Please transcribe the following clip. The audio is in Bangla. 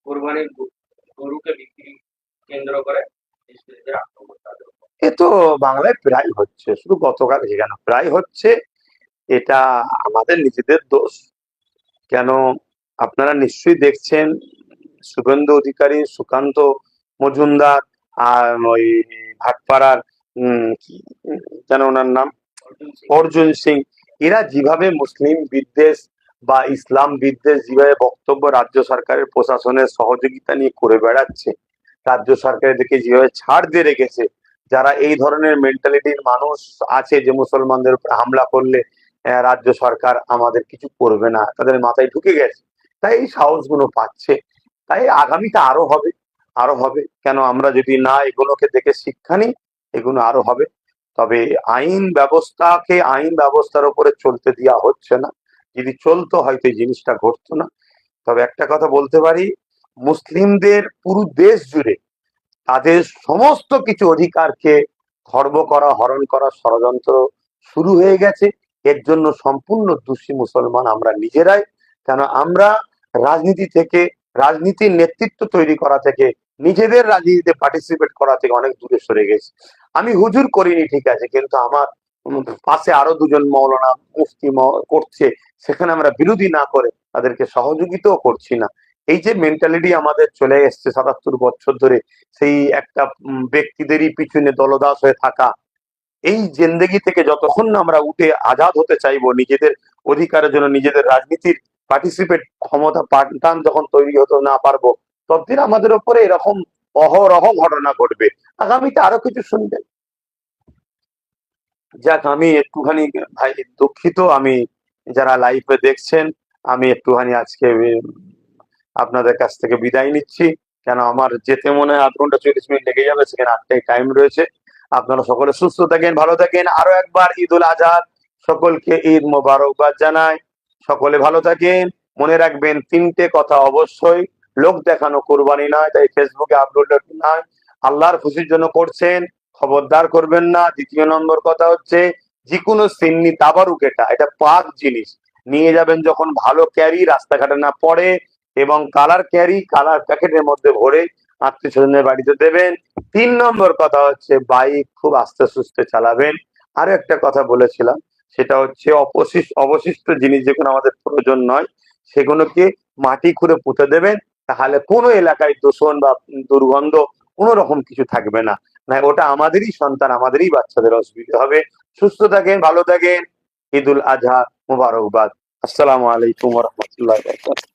কোরবানির গরুকে বিক্রি কেন্দ্র করে দেশবিদেশিদের আক্রমণ তাদের উপর। এ তো বাংলায় প্রায় হচ্ছে, শুধু গতকাল কেন প্রায় হচ্ছে। এটা আমাদের নিজেদের দোষ। কেন, আপনারা নিশ্চয়ই দেখছেন শুভেন্দু অধিকারী, সুকান্ত মজুমদার আর ওই ভাটপাড়ার কি যেন ওনার নাম, অর্জুন সিং। অর্জুন সিং, এরা যেভাবে মুসলিম বিদ্বেষ বা ইসলাম বিদ্বেষ যেভাবে বক্তব্য রাজ্য সরকারের প্রশাসনের সহযোগিতা নিয়ে করে বেড়াচ্ছে, রাজ্য সরকার এদেরকে যেভাবে ছাড় দিয়ে রেখেছে, যারা এই ধরনের মেন্টালিটির মানুষ আছে যে মুসলমানদের উপর হামলা করলে রাজ্য সরকার আমাদের কিছু করবে না, তাদের মাথায় ঢুকে গেছে, তাই এই সাহসগুলো পাচ্ছে। তাই আগামীতে আরো হবে, আরো হবে। কেন আমরা যদি না এগুলোকে দেখে শিক্ষা নিই, এগুলো আরো হবে। তবে আইন ব্যবস্থাকে আইন ব্যবস্থার উপরে চলতে দেওয়া হচ্ছে না। যদি চলতো হয়তো এই জিনিসটা ঘটতো না। তবে একটা কথা বলতে পারি, মুসলিমদের পুরো দেশ জুড়ে তাদের সমস্ত কিছু অধিকারকে খর্ব করা, হরণ করা ষড়যন্ত্র শুরু হয়ে গেছে। এর জন্য সম্পূর্ণ দোষী মুসলমান আমরা নিজেরাই। কেন আমরা রাজনীতি থেকে, রাজনীতির নেতৃত্ব তৈরি করা থেকে, নিজেদের রাজনীতিতে পার্টিসিপেট করা থেকে অনেক দূরে সরে গেছি। আমি হুজুর করিনি ঠিক আছে, কিন্তু আমার পাশে আরো দুজন মৌলানা মুফতি করছে, সেখানে আমরা বিরোধী না করে তাদেরকে সহযোগিতাও করছি না। এই যে মেন্টালিটি আমাদের চলে এসছে ৭৭ বছর ধরে, সেই একটা ব্যক্তিদেরই পিছনে দলদাস হয়ে থাকা, এই জিন্দেগি থেকে যতক্ষণ না আমরা উঠে আজাদ হতে চাইবো, নিজেদের অধিকারের জন্য নিজেদের রাজনীতির পার্টিসিপেট ক্ষমতা পাল্টান যখন তৈরি হতে না পারবো, ততদিন আমাদের উপরে এরকম অহরহ ঘটনা ঘটবে। আগামীতে আরো কিছু শুনবেন। যাক, আমি একটুখানি ভাই দুঃখিত, আমি যারা লাইভে দেখছেন, আমি একটুখানি আজকে আপনাদের কাছ থেকে বিদায় নিচ্ছি। কেন আমার যেতে মনে হয় ৮ ঘন্টা ৪০ মিনিট লেগে যাবে, সেখানে ৮টায় টাইম রয়েছে। আপনারা সকলে সুস্থ থাকেন, ভালো থাকেন। আরো একবার ঈদ উল আজহার সকলকে ঈদ মোবারকবাদ জানাই। সকলে ভালো থাকেন। মনে রাখবেন ৩টে কথা অবশ্যই, লোক দেখানো কোরবানি নয়, তাই ফেসবুকে আপলোড নয়, আল্লাহর খুশির জন্য করছেন, খবরদার করবেন না। দ্বিতীয় নম্বর কথা হচ্ছে, যে কোনো সিন্নি তাবারুক, এটা পাক জিনিস নিয়ে যাবেন যখন, ভালো ক্যারি রাস্তাঘাটে না পড়ে, এবং কালার ক্যারি কালার প্যাকেটের মধ্যে ভরে আত্মীয় স্বজনের বাড়িতে দেবেন। ৩ নম্বর কথা হচ্ছে, বাইক খুব আস্তে সুস্থে চালাবেন। আরো একটা কথা বলেছিলাম, সেটা হচ্ছে অবশিষ্ট জিনিস যেগুলো আমাদের প্রয়োজন নয়, সেগুলোকে মাটি খুঁড়ে পুঁতে দেবেন। তাহলে কোনো এলাকায় দূষণ বা দুর্গন্ধ কোনো রকম কিছু থাকবে না। না, ওটা আমাদেরই সন্তান, আমাদেরই বাচ্চাদের অসুবিধা হবে। সুস্থ থাকেন, ভালো থাকেন। ঈদ উল আজহা মুবারকবাদ। আসসালামু আলাইকুম ওয়া রাহমাতুল্লাহি ওয়া বারাকাতুহু।